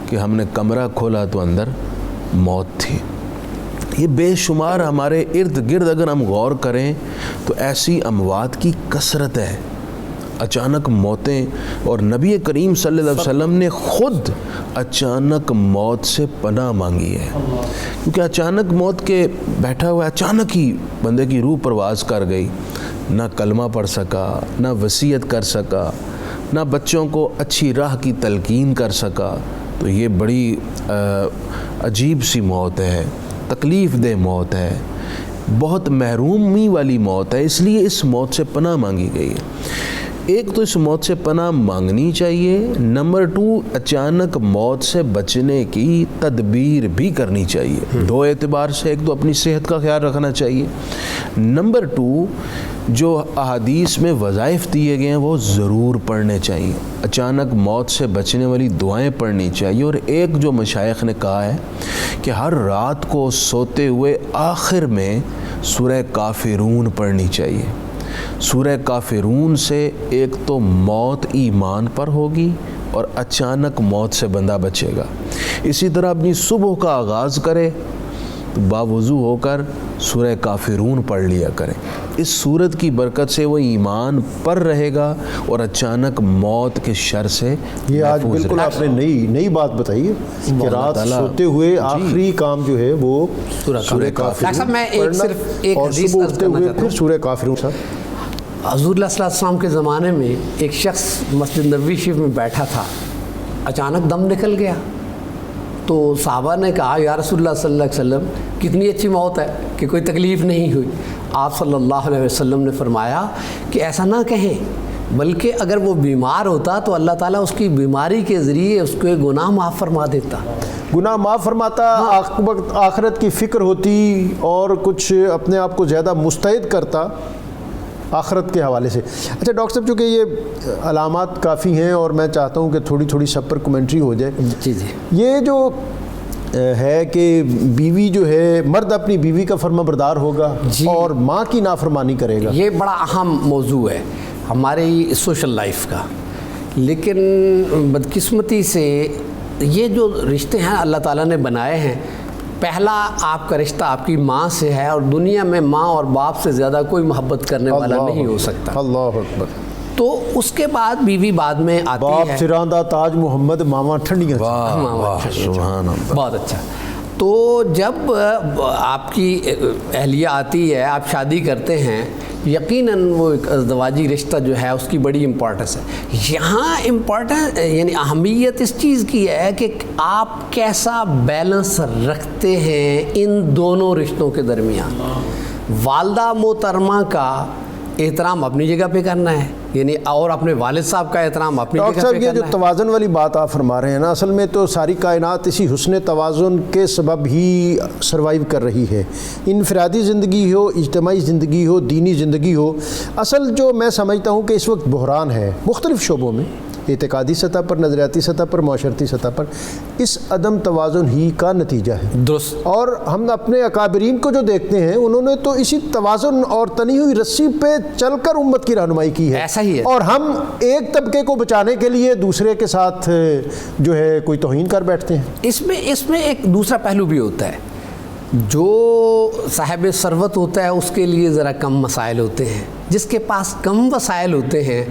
Speaker 2: کہ ہم نے کمرہ کھولا تو اندر موت تھی. یہ بے شمار ہمارے ارد گرد اگر ہم غور کریں تو ایسی اموات کی کثرت ہے، اچانک موتیں. اور نبی کریم صلی اللہ علیہ وسلم نے خود اچانک موت سے پناہ مانگی ہے، کیونکہ اچانک موت کے بیٹھا ہوا اچانک ہی بندے کی روح پرواز کر گئی. نہ کلمہ پڑھ سکا، نہ وصیت کر سکا، نہ بچوں کو اچھی راہ کی تلقین کر سکا. تو یہ بڑی عجیب سی موت ہے، تکلیف دہ موت ہے، بہت محرومی والی موت ہے. اس لیے اس موت سے پناہ مانگی گئی ہے. ایک تو اس موت سے پناہ مانگنی چاہیے، نمبر 2 اچانک موت سے بچنے کی تدبیر بھی کرنی چاہیے. دو اعتبار سے، ایک تو اپنی صحت کا خیال رکھنا چاہیے، نمبر 2 جو احادیث میں وظائف دیے گئے ہیں وہ ضرور پڑھنے چاہیے. اچانک موت سے بچنے والی دعائیں پڑھنی چاہیے. اور ایک جو مشائخ نے کہا ہے کہ ہر رات کو سوتے ہوئے آخر میں سورہ کافرون پڑھنی چاہیے. سورہ کافرون سے ایک تو موت ایمان پر ہوگی اور اچانک موت سے بندہ بچے گا. اسی طرح اپنی صبح کا آغاز کرے تو باوضو ہو کر سورہ کافرون پڑھ لیا کریں. اس سورت کی برکت سے وہ ایمان پر رہے گا اور اچانک موت کے شر سے
Speaker 1: یہ آج بالکل آپ نے نئی بات بتائی ہے کہ رات سوتے ہوئے آخری کام جو ہے وہ سورہ کافرون پڑھنا اور صبح اٹھتے ہوئے پھر سورہ کافرون.
Speaker 3: حضور اللہ صلی اللہ علیہ وسلم کے زمانے میں ایک شخص مسجد نبوی شریف میں بیٹھا تھا، اچانک دم نکل گیا. تو صحابہ نے کہا یا رسول اللہ صلی اللہ علیہ وسلم کتنی اچھی موت ہے کہ کوئی تکلیف نہیں ہوئی. آپ صلی اللہ علیہ وسلم نے فرمایا کہ ایسا نہ کہیں، بلکہ اگر وہ بیمار ہوتا تو اللہ تعالیٰ اس کی بیماری کے ذریعے اس کو گناہ معاف فرما دیتا.
Speaker 1: گناہ معاف فرماتا، آخرت کی فکر ہوتی اور کچھ اپنے آپ کو زیادہ مستعد کرتا آخرت کے حوالے سے. اچھا ڈاکٹر صاحب، چونکہ یہ علامات کافی ہیں اور میں چاہتا ہوں کہ تھوڑی تھوڑی سب پر کمنٹری ہو جائے.
Speaker 3: جی جی.
Speaker 1: یہ جو ہے کہ بیوی جو ہے، مرد اپنی بیوی کا فرما بردار ہوگا اور ماں کی نافرمانی کرے گا،
Speaker 3: یہ بڑا اہم موضوع ہے ہماری سوشل لائف کا. لیکن بدقسمتی سے یہ جو رشتے ہیں اللہ تعالیٰ نے بنائے ہیں، پہلا آپ کا رشتہ آپ کی ماں سے ہے اور دنیا میں ماں اور باپ سے زیادہ کوئی محبت کرنے والا نہیں ہو سکتا.
Speaker 1: اللہ اکبر.
Speaker 3: تو اس کے بعد بیوی بعد میں آتی ہے.
Speaker 1: باپ سراندہ تاج محمد، ماما ٹھنڈیاں.
Speaker 2: سبحان اللہ.
Speaker 3: بہت اچھا. تو جب آپ کی اہلیہ آتی ہے، آپ شادی کرتے ہیں، یقیناً وہ ایک ازدواجی رشتہ جو ہے اس کی بڑی امپورٹنس ہے. یہاں امپورٹنس یعنی اہمیت اس چیز کی ہے کہ آپ کیسا بیلنس رکھتے ہیں ان دونوں رشتوں کے درمیان. والدہ محترمہ کا احترام اپنی جگہ پہ کرنا ہے، یعنی اور اپنے والد صاحب کا احترام اپنی جگہ پہ کرنا ہے۔
Speaker 1: ڈاکٹر صاحب، یہ جو توازن والی بات آپ فرما رہے ہیں نا، اصل میں تو ساری کائنات اسی حسن توازن کے سبب ہی سروائیو کر رہی ہے۔ انفرادی زندگی ہو، اجتماعی زندگی ہو، دینی زندگی ہو، اصل جو میں سمجھتا ہوں کہ اس وقت بحران ہے مختلف شعبوں میں، اعتقادی سطح پر، نظریاتی سطح پر، معاشرتی سطح پر، اس عدم توازن ہی کا نتیجہ ہے۔
Speaker 3: درست۔
Speaker 1: اور ہم اپنے اکابرین کو جو دیکھتے ہیں، انہوں نے تو اسی توازن اور تنی ہوئی رسی پہ چل کر امت کی رہنمائی کی ہے۔
Speaker 3: ایسا ہی ہے۔
Speaker 1: اور ہم ایک طبقے کو بچانے کے لیے دوسرے کے ساتھ جو ہے کوئی توہین کر بیٹھتے ہیں۔
Speaker 3: اس میں ایک دوسرا پہلو بھی ہوتا ہے، جو صاحب ثروت ہوتا ہے اس کے لیے ذرا کم مسائل ہوتے ہیں، جس کے پاس کم وسائل ہوتے ہیں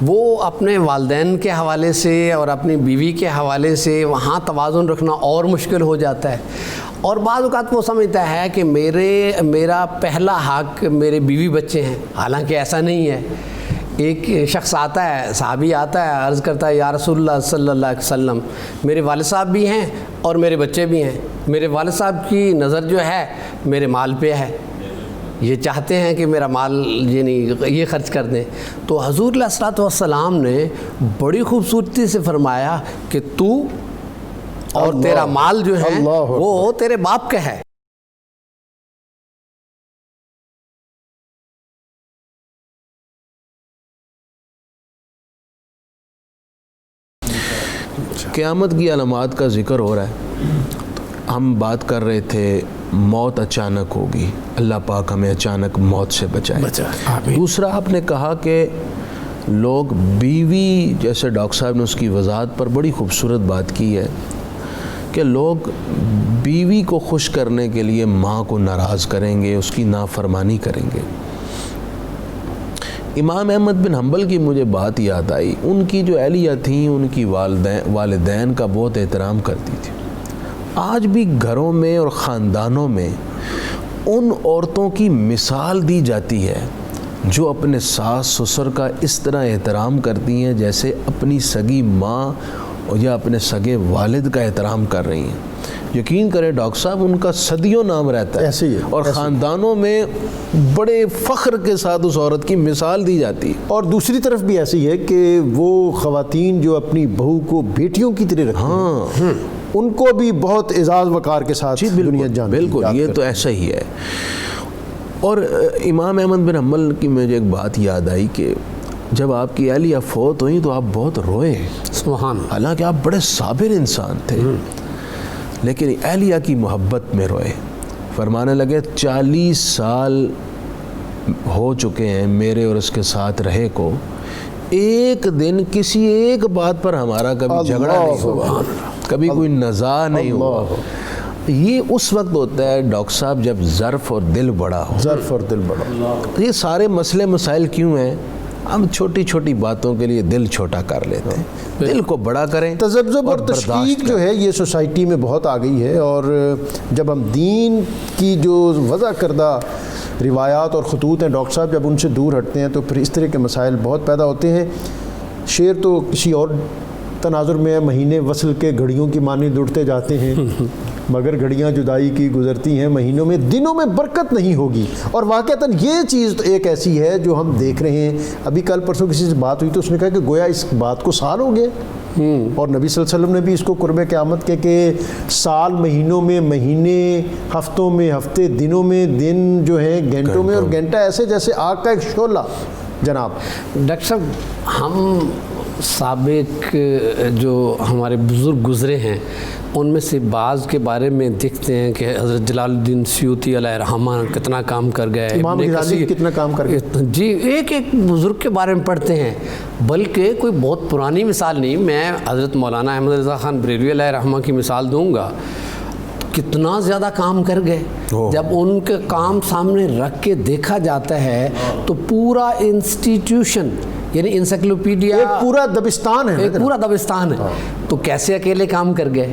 Speaker 3: وہ اپنے والدین کے حوالے سے اور اپنی بیوی کے حوالے سے وہاں توازن رکھنا اور مشکل ہو جاتا ہے، اور بعض اوقات وہ سمجھتا ہے کہ میرا پہلا حق میرے بیوی بچے ہیں، حالانکہ ایسا نہیں ہے۔ ایک شخص آتا ہے، صحابی آتا ہے، عرض کرتا ہے یا رسول اللہ صلی اللہ علیہ وسلم، میرے والد صاحب بھی ہیں اور میرے بچے بھی ہیں، میرے والد صاحب کی نظر جو ہے میرے مال پہ ہے، یہ چاہتے ہیں کہ میرا مال یعنی یہ خرچ کر دیں۔ تو حضور علیہ الصلوۃ والسلام نے بڑی خوبصورتی سے فرمایا کہ تو اور تیرا مال جو ہے وہ تیرے باپ کا ہے۔
Speaker 2: قیامت کی علامات کا ذکر ہو رہا ہے، ہم بات کر رہے تھے موت اچانک ہوگی، اللہ پاک ہمیں اچانک موت سے بچائے۔ دوسرا آپ نے کہا کہ لوگ بیوی، جیسے ڈاکٹر صاحب نے اس کی وضاحت پر بڑی خوبصورت بات کی ہے کہ لوگ بیوی کو خوش کرنے کے لیے ماں کو ناراض کریں گے، اس کی نافرمانی کریں گے۔ امام احمد بن حنبل کی مجھے بات یاد آئی، ان کی جو اہلیہ تھیں ان کی والدین کا بہت احترام کرتی تھی۔ آج بھی گھروں میں اور خاندانوں میں ان عورتوں کی مثال دی جاتی ہے جو اپنے ساس سسر کا اس طرح احترام کرتی ہیں جیسے اپنی سگی ماں یا اپنے سگے والد کا احترام کر رہی ہیں۔ یقین کریں ڈاکٹر صاحب، ان کا صدیوں نام رہتا ہے،
Speaker 1: ایسے ہی ہے،
Speaker 2: اور خاندانوں میں بڑے فخر کے ساتھ اس عورت کی مثال دی جاتی ہے۔
Speaker 1: اور دوسری طرف بھی ایسی ہے کہ وہ خواتین جو اپنی بہو کو بیٹیوں کی طرح رکھتی ہیں، ان کو بھی بہت اعزاز وقار کے ساتھ دنیا جانتی ہے۔
Speaker 2: بالکل، یہ تو ایسا ہی ہے۔ اور امام احمد بن حنبل کی مجھے ایک بات یاد آئی کہ جب آپ کی اہلیہ فوت ہوئی تو آپ بہت روئے،
Speaker 3: سبحان اللہ،
Speaker 2: حالانکہ آپ بڑے صابر انسان تھے، لیکن اہلیہ کی محبت میں روئے۔ فرمانے لگے 40 سال ہو چکے ہیں میرے اور اس کے ساتھ رہے کو، ایک دن کسی ایک بات پر ہمارا کبھی جھگڑا نہیں ہوا، کبھی کوئی نزاع نہیں ہوا۔ یہ اس وقت ہوتا ہے ڈاکٹر صاحب جب ظرف اور دل بڑا ہو۔
Speaker 1: ظرف اور دل بڑا۔
Speaker 2: یہ سارے مسئلے مسائل کیوں ہیں؟ ہم چھوٹی چھوٹی باتوں کے لیے دل چھوٹا کر لیتے ہیں، دل کو بڑا کریں۔
Speaker 1: تذبذب اور تشکیک جو ہے یہ سوسائٹی میں بہت آ گئی ہے، اور جب ہم دین کی جو وضع کردہ روایات اور خطوط ہیں ڈاکٹر صاحب، جب ان سے دور ہٹتے ہیں تو پھر اس طرح کے مسائل بہت پیدا ہوتے ہیں۔ شعر تو کسی اور تناظر میں ہے، مہینے وصل کے گھڑیوں کی مانند اڑتے جاتے ہیں، مگر گھڑیاں جدائی کی گزرتی ہیں مہینوں میں، دنوں میں برکت نہیں ہوگی۔ اور واقعتاً یہ چیز تو ایک ایسی ہے جو ہم دیکھ رہے ہیں۔ ابھی کل پرسوں کسی سے بات ہوئی تو اس نے کہا کہ گویا اس بات کو سال ہو گئے، اور نبی صلی اللہ علیہ وسلم نے بھی اس کو قرب قیامت کے کہ سال مہینوں میں مہینے، ہفتوں میں ہفتے، دنوں میں دن جو ہیں گھنٹوں میں، اور گھنٹہ ایسے جیسے آگ کا ایک شعلہ۔ جناب
Speaker 3: ڈاکٹر صاحب، ہم سابق جو ہمارے بزرگ گزرے ہیں ان میں سے بعض کے بارے میں دیکھتے ہیں کہ حضرت جلال الدین سیوطی علیہ رحمہ کتنا کام کر گئے،
Speaker 1: امام غزالی کتنا کام کر گئے۔
Speaker 3: جی، ایک ایک بزرگ کے بارے میں پڑھتے ہیں، بلکہ کوئی بہت پرانی مثال نہیں، میں حضرت مولانا احمد رضا خان بریلوی علیہ رحمہ کی مثال دوں گا۔ کتنا زیادہ کام کر گئے، جب ان کے کام سامنے رکھ کے دیکھا جاتا ہے تو پورا انسٹیٹیوشن، یعنی انسائکلوپیڈیا،
Speaker 1: ایک پورا دبستان ہے،
Speaker 3: ایک پورا دبستان ہے، تو کیسے اکیلے کام کر گئے۔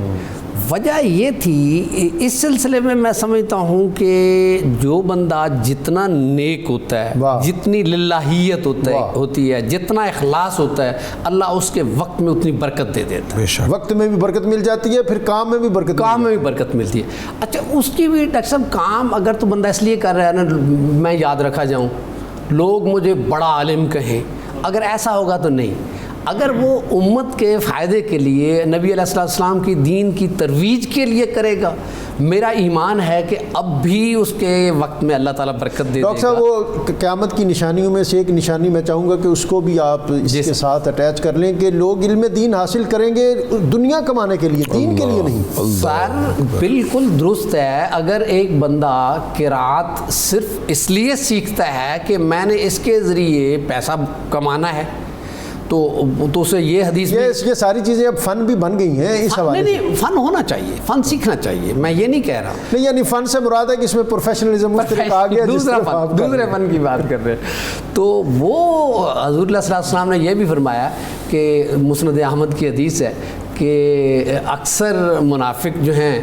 Speaker 3: وجہ یہ تھی اس سلسلے میں میں سمجھتا ہوں کہ جو بندہ جتنا نیک ہوتا ہے، جتنی للہیت ہوتی ہے، جتنا اخلاص ہوتا ہے، اللہ اس کے وقت میں اتنی برکت دے دیتا ہے.
Speaker 1: وقت میں بھی برکت مل جاتی ہے، پھر کام میں بھی برکت
Speaker 3: ملتی ہے. اچھا اس کی بھی ڈاکٹر صاحب کام اگر تو بندہ اس لیے کر رہا ہے نا میں یاد رکھا جاؤں، لوگ مجھے بڑا عالم کہیں، اگر ایسا ہوگا تو نہیں. اگر وہ امت کے فائدے کے لیے، نبی علیہ السلام کی دین کی ترویج کے لیے کرے گا، میرا ایمان ہے کہ اب بھی اس کے وقت میں اللہ تعالیٰ برکت دے دے گا.
Speaker 1: ڈاکٹر صاحب وہ قیامت کی نشانیوں میں سے ایک نشانی میں چاہوں گا کہ اس کو بھی آپ اس کے ساتھ اٹیچ کر لیں کہ لوگ علم دین حاصل کریں گے دنیا کمانے کے لیے، دین کے لیے نہیں.
Speaker 3: سر بالکل درست ہے. اگر ایک بندہ قرات صرف اس لیے سیکھتا ہے کہ میں نے اس کے ذریعے پیسہ کمانا ہے تو اسے یہ حدیث
Speaker 1: یہ ساری چیزیں اب فن بھی بن گئی ہیں اس حوالے سے.
Speaker 3: نہیں، فن ہونا چاہیے، فن سیکھنا چاہیے، میں یہ نہیں کہہ رہا.
Speaker 1: نہیں یعنی فن سے مراد ہے کہ اس میں پروفیشنلزم آ گیا،
Speaker 3: دوسرے فن کی بات کر رہے ہیں. تو وہ حضور علیہ السلام نے یہ بھی فرمایا کہ مسند احمد کی حدیث ہے کہ اکثر منافق جو ہیں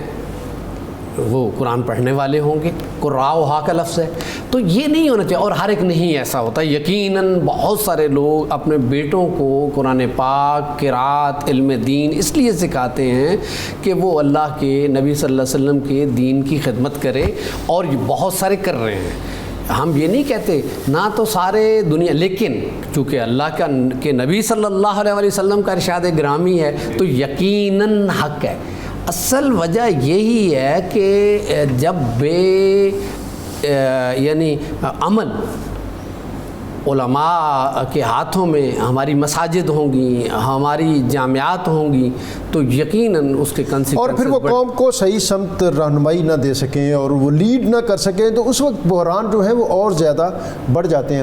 Speaker 3: وہ قرآن پڑھنے والے ہوں گے. قراء کا لفظ ہے، تو یہ نہیں ہونا چاہیے. اور ہر ایک نہیں ایسا ہوتا. یقیناً بہت سارے لوگ اپنے بیٹوں کو قرآن پاک، قرات، علم دین اس لیے سکھاتے ہیں کہ وہ اللہ کے نبی صلی اللہ علیہ وسلم کے دین کی خدمت کرے، اور بہت سارے کر رہے ہیں. ہم یہ نہیں کہتے نہ تو سارے دنیا، لیکن چونکہ اللہ کے نبی صلی اللہ علیہ وسلم کا ارشاد گرامی ہے تو یقیناً حق ہے. اصل وجہ یہی ہے کہ جب یعنی عمل علماء کے ہاتھوں میں ہماری مساجد ہوں گی، ہماری جامعات ہوں گی، تو یقیناً اس کے کنسیکوینس،
Speaker 1: اور پھر وہ قوم کو صحیح سمت رہنمائی نہ دے سکیں اور وہ لیڈ نہ کر سکیں تو اس وقت بحران جو ہے وہ اور زیادہ بڑھ جاتے ہیں.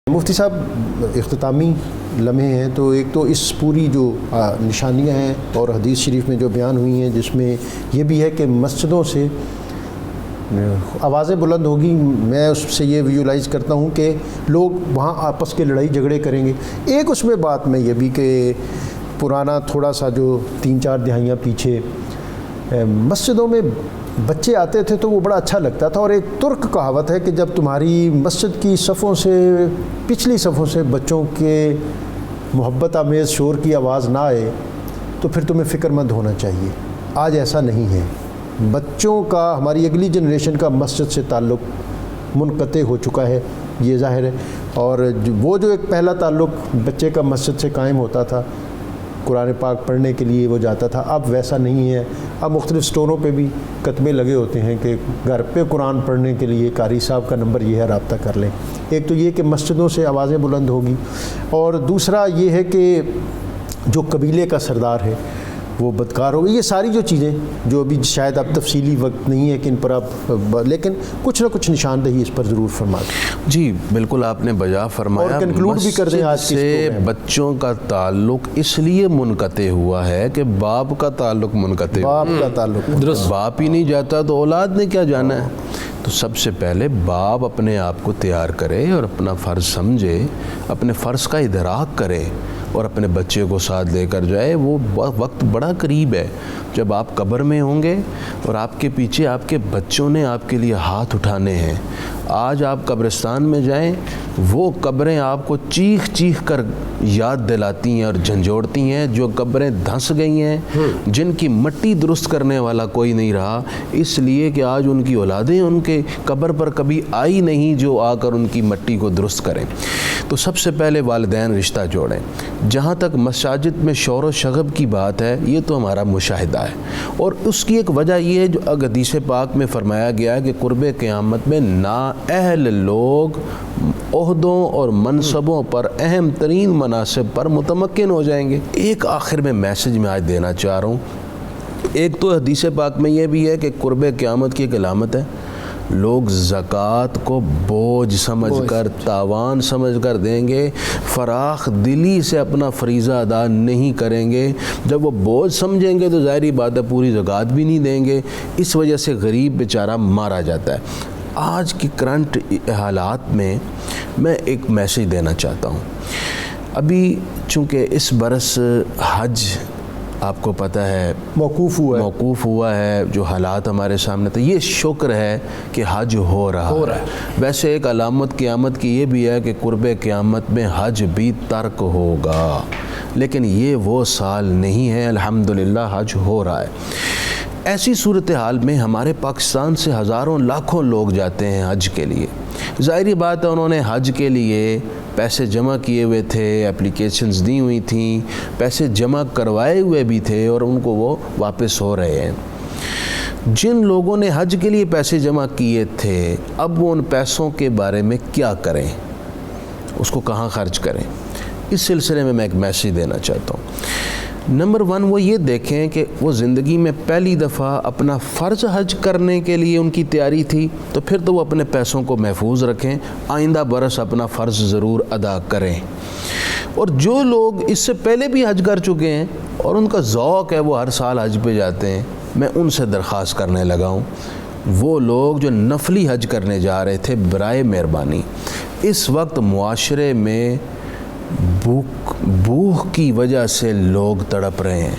Speaker 1: مفتی صاحب اختتامی لمحے ہیں، تو ایک تو اس پوری جو نشانیاں ہیں اور حدیث شریف میں جو بیان ہوئی ہیں جس میں یہ بھی ہے کہ مسجدوں سے آوازیں بلند ہوگی. میں اس سے یہ ویژولائز کرتا ہوں کہ لوگ وہاں آپس کے لڑائی جھگڑے کریں گے. ایک اس میں بات میں یہ بھی کہ پرانا تھوڑا سا جو 3-4 دہائیاں پیچھے مسجدوں میں بچے آتے تھے تو وہ بڑا اچھا لگتا تھا. اور ایک ترک کہاوت ہے کہ جب تمہاری مسجد کی صفوں سے، پچھلی صفوں سے بچوں کے محبت آمیز شور کی آواز نہ آئے تو پھر تمہیں فکر مند ہونا چاہیے. آج ایسا نہیں ہے. بچوں کا، ہماری اگلی جنریشن کا مسجد سے تعلق منقطع ہو چکا ہے، یہ ظاہر ہے. اور وہ جو ایک پہلا تعلق بچے کا مسجد سے قائم ہوتا تھا، قرآن پاک پڑھنے کے لیے وہ جاتا تھا، اب ویسا نہیں ہے. اب مختلف سٹوروں پہ بھی کتبے لگے ہوتے ہیں کہ گھر پہ قرآن پڑھنے کے لیے قاری صاحب کا نمبر یہ ہے، رابطہ کر لیں. ایک تو یہ کہ مسجدوں سے آوازیں بلند ہوگی، اور دوسرا یہ ہے کہ جو قبیلے کا سردار ہے وہ بدکار ہوگا. یہ ساری جو چیزیں جو ابھی شاید اب تفصیلی وقت نہیں ہے کہ ان پر اب، لیکن کچھ نہ کچھ نشاندہی اس پر ضرور فرما دیں.
Speaker 2: جی بالکل آپ نے بجا فرمایا.
Speaker 1: اور کنکلوڈ بھی کر دیں آج کی
Speaker 2: سے بچوں کا تعلق اس لیے منقطع ہوا ہے کہ باپ کا تعلق منقطع ہوا.
Speaker 1: باپ کا تعلق
Speaker 3: درست.
Speaker 2: باپ ہی نہیں جاتا تو اولاد نے کیا جانا ہے. تو سب سے پہلے باپ اپنے آپ کو تیار کرے اور اپنا فرض سمجھے، اپنے فرض کا ادراک کرے اور اپنے بچے کو ساتھ لے کر جائے. وہ وقت بڑا قریب ہے جب آپ قبر میں ہوں گے اور آپ کے پیچھے آپ کے بچوں نے آپ کے لیے ہاتھ اٹھانے ہیں. آج آپ قبرستان میں جائیں، وہ قبریں آپ کو چیخ چیخ کر یاد دلاتی ہیں اور جھنجھوڑتی ہیں. جو قبریں دھنس گئی ہیں، جن کی مٹی درست کرنے والا کوئی نہیں رہا، اس لیے کہ آج ان کی اولادیں ان کے قبر پر کبھی آئی نہیں جو آ کر ان کی مٹی کو درست کریں. تو سب سے پہلے والدین رشتہ جوڑیں. جہاں تک مساجد میں شور و شغب کی بات ہے، یہ تو ہمارا مشاہدہ ہے، اور اس کی ایک وجہ یہ ہے جو حدیث پاک میں فرمایا گیا ہے کہ قرب قیامت میں نااہل لوگ عہدوں اور منصبوں پر، اہم ترین مناصب پر متمکن ہو جائیں گے. ایک آخر میں میسج میں آج دینا چاہ رہا ہوں. ایک تو حدیث پاک میں یہ بھی ہے کہ قرب قیامت کی ایک علامت ہے، لوگ زکوٰۃ کو بوجھ سمجھ کر، تاوان سمجھ کر دیں گے، فراخ دلی سے اپنا فریضہ ادا نہیں کریں گے. جب وہ بوجھ سمجھیں گے تو ظاہری بات ہے پوری زکوٰۃ بھی نہیں دیں گے. اس وجہ سے غریب بیچارہ مارا جاتا ہے. آج کی کرنٹ حالات میں میں ایک میسیج دینا چاہتا ہوں. ابھی چونکہ اس برس حج آپ کو پتہ ہے
Speaker 1: موقوف
Speaker 2: ہوا ہے, جو حالات ہمارے سامنے تھے, یہ شکر ہے کہ حج ہو رہا ہے. ویسے ایک علامت قیامت کی یہ بھی ہے کہ قرب قیامت میں حج بھی ترک ہوگا, لیکن یہ وہ سال نہیں ہے. الحمدللہ حج ہو رہا ہے. ایسی صورتحال میں ہمارے پاکستان سے ہزاروں لاکھوں لوگ جاتے ہیں حج کے لیے. ظاہری بات ہے انہوں نے حج کے لیے پیسے جمع کیے ہوئے تھے, اپلیکیشنز دی ہوئی تھیں, پیسے جمع کروائے ہوئے بھی تھے, اور ان کو وہ واپس ہو رہے ہیں. جن لوگوں نے حج کے لیے پیسے جمع کیے تھے, اب وہ ان پیسوں کے بارے میں کیا کریں, اس کو کہاں خرچ کریں؟ اس سلسلے میں ایک میسیج دینا چاہتا ہوں. نمبر 1 وہ یہ دیکھیں کہ وہ زندگی میں پہلی دفعہ اپنا فرض حج کرنے کے لیے ان کی تیاری تھی, تو پھر تو وہ اپنے پیسوں کو محفوظ رکھیں, آئندہ برس اپنا فرض ضرور ادا کریں. اور جو لوگ اس سے پہلے بھی حج کر چکے ہیں اور ان کا ذوق ہے وہ ہر سال حج پہ جاتے ہیں, میں ان سے درخواست کرنے لگا ہوں, وہ لوگ جو نفلی حج کرنے جا رہے تھے, برائے مہربانی اس وقت معاشرے میں بھوک کی وجہ سے لوگ تڑپ رہے ہیں.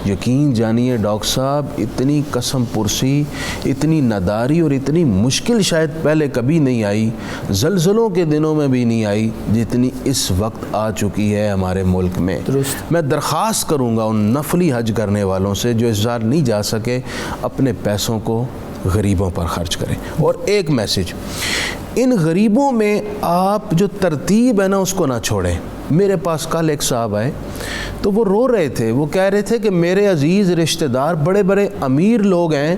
Speaker 2: یقین جانیے ڈاکٹر صاحب, اتنی قسم پرسی, اتنی نداری اور اتنی مشکل شاید پہلے کبھی نہیں آئی, زلزلوں کے دنوں میں بھی نہیں آئی جتنی اس وقت آ چکی ہے ہمارے ملک میں. میں درخواست کروں گا ان نفلی حج کرنے والوں سے جو اس بار نہیں جا سکے, اپنے پیسوں کو غریبوں پر خرچ کریں. اور ایک میسیج, ان غریبوں میں آپ جو ترتیب ہے نا اس کو نہ چھوڑیں. میرے پاس کل ایک صاحب آئے تو وہ رو رہے تھے, وہ کہہ رہے تھے کہ میرے عزیز رشتہ دار بڑے بڑے امیر لوگ ہیں,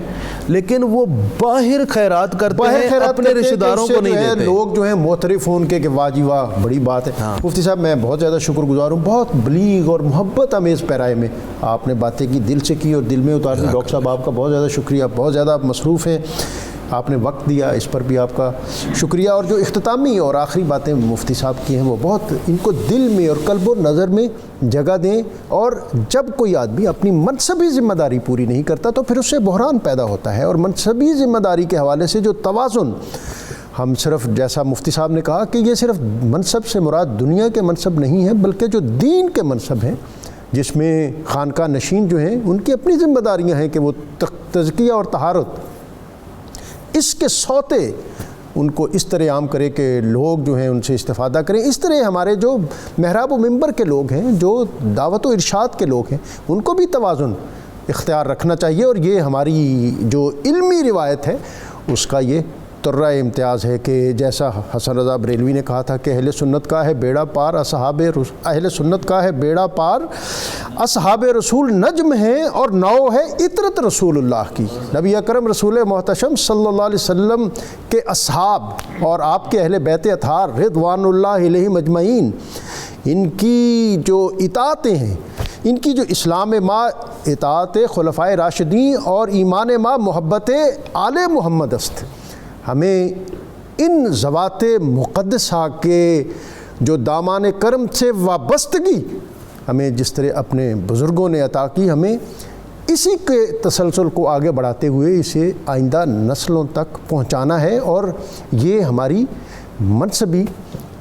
Speaker 2: لیکن وہ باہر خیرات کرتے ہیں, اپنے رشتہ داروں کو نہیں دیتے.
Speaker 1: لوگ جو ہیں معترف ہوں کے کہ واہ جی واہ بڑی بات ہے. مفتی صاحب میں بہت زیادہ شکر گزار ہوں, بہت بلیغ اور محبت امیز پیرائے میں آپ نے باتیں کی, دل سے کی اور دل میں اتار دی. ڈاکٹر صاحب آپ کا بہت زیادہ شکریہ, بہت زیادہ آپ مصروف ہیں, آپ نے وقت دیا, اس پر بھی آپ کا شکریہ. اور جو اختتامی اور آخری باتیں مفتی صاحب کی ہیں وہ بہت ان کو دل میں اور قلب و نظر میں جگہ دیں. اور جب کوئی آدمی اپنی منصبی ذمہ داری پوری نہیں کرتا تو پھر اس سے بحران پیدا ہوتا ہے. اور منصبی ذمہ داری کے حوالے سے جو توازن, ہم صرف جیسا مفتی صاحب نے کہا کہ یہ صرف منصب سے مراد دنیا کے منصب نہیں ہیں, بلکہ جو دین کے منصب ہیں جس میں خانقاہ نشین جو ہیں ان کی اپنی ذمہ داریاں ہیں کہ وہ تزکیہ اور طہارت اس کے سوتے ان کو اس طرح عام کرے کہ لوگ جو ہیں ان سے استفادہ کریں. اس طرح ہمارے جو محراب و منبر کے لوگ ہیں, جو دعوت و ارشاد کے لوگ ہیں, ان کو بھی توازن اختیار رکھنا چاہیے. اور یہ ہماری جو علمی روایت ہے اس کا یہ ترہ امتیاز ہے کہ جیسا حسن رضا بریلوی نے کہا تھا کہ اہل سنت کا ہے بیڑا پار, اہل سنت کا ہے بیڑا پار, اصحاب رسول نجم ہیں اور نو ہے اطرت رسول اللہ کی. نبی اکرم رسول محتشم صلی اللہ علیہ وسلم کے اصحاب اور آپ کے اہل بیت اطہار رضوان اللہ علیہم اجمعین, ان کی جو اطاعتیں ہیں, ان کی جو اسلام ما اطاعت خلفائے راشدین اور ایمان ما محبت آل محمد است. ہمیں ان ذوات مقدسہ کے جو دامان کرم سے وابستگی ہمیں جس طرح اپنے بزرگوں نے عطا کی, ہمیں اسی کے تسلسل کو آگے بڑھاتے ہوئے اسے آئندہ نسلوں تک پہنچانا ہے. اور یہ ہماری منصبی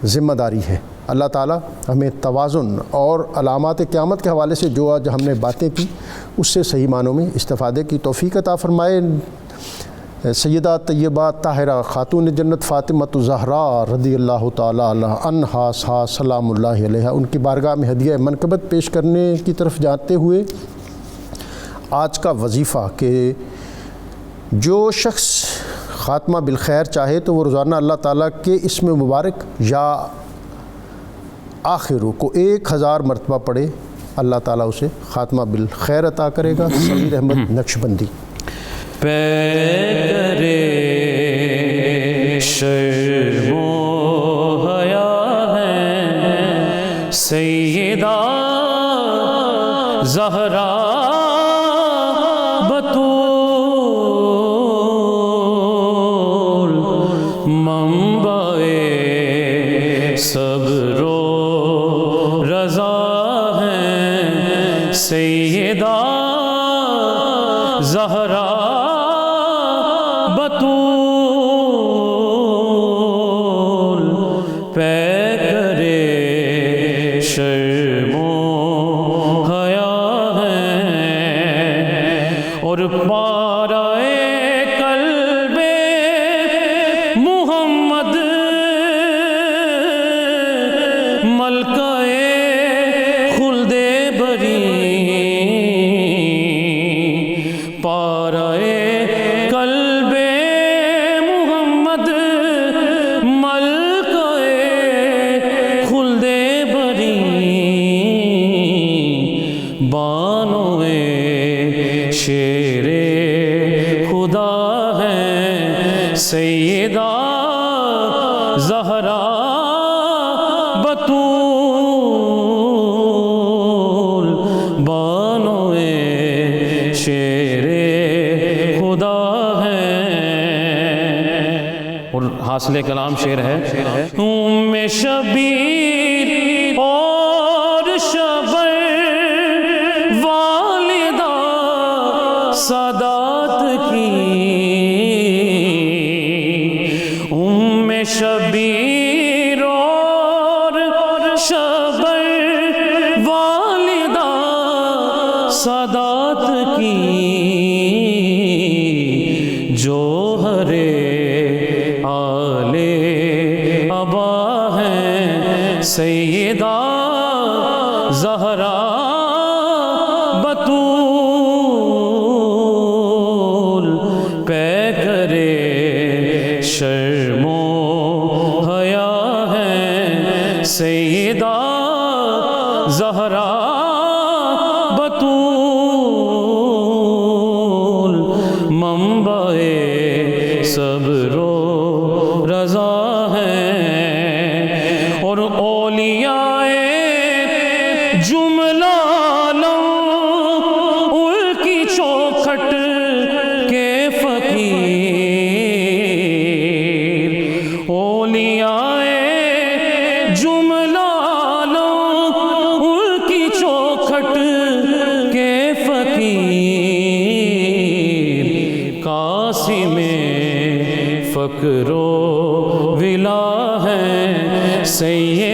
Speaker 1: ذمہ داری ہے. اللہ تعالیٰ ہمیں توازن اور علامات قیامت کے حوالے سے جو آج ہم نے باتیں کی اس سے صحیح معنوں میں استفادے کی توفیق عطا فرمائے. سیدہ طیبہ طاہرہ خاتون جنت فاطمہ الزہراء رضی اللہ تعالیٰ عنہا سلام اللہ علیہ, ان کی بارگاہ میں ہدیہ منقبت پیش کرنے کی طرف جاتے ہوئے آج کا وظیفہ کہ جو شخص خاتمہ بالخیر چاہے تو وہ روزانہ اللہ تعالیٰ کے اسم مبارک یا آخرو کو 1000 مرتبہ پڑھے, اللہ تعالیٰ اسے خاتمہ بالخیر عطا کرے گا. سمیر احمد نقشبندی.
Speaker 4: کرے شرم و حیا ہے سیدہ زہرا بطول, منبع صبر و رضا ہے سیدہ زہرا بطول. زہرا بطول بانوئے شیر خدا ہے. اور حاصل کلام شعر ہے ام شبیر اور شبر والدہ سادات کی. ام شبیر اور شبر والدہ سادات کی جوہر آل ابا ہیں سیدہ زہرا بطول پیکرے شرم و حیا ہے سیدہ زہرا بطول منبع صبر و رضا ہے. اور اولیاء جملہ عالم ان کی چوکھٹ کے فقیر. اولیاء جملہ عالم ان کی چوکھٹ کے فقیر. قاسم فقر و ولا ہے سید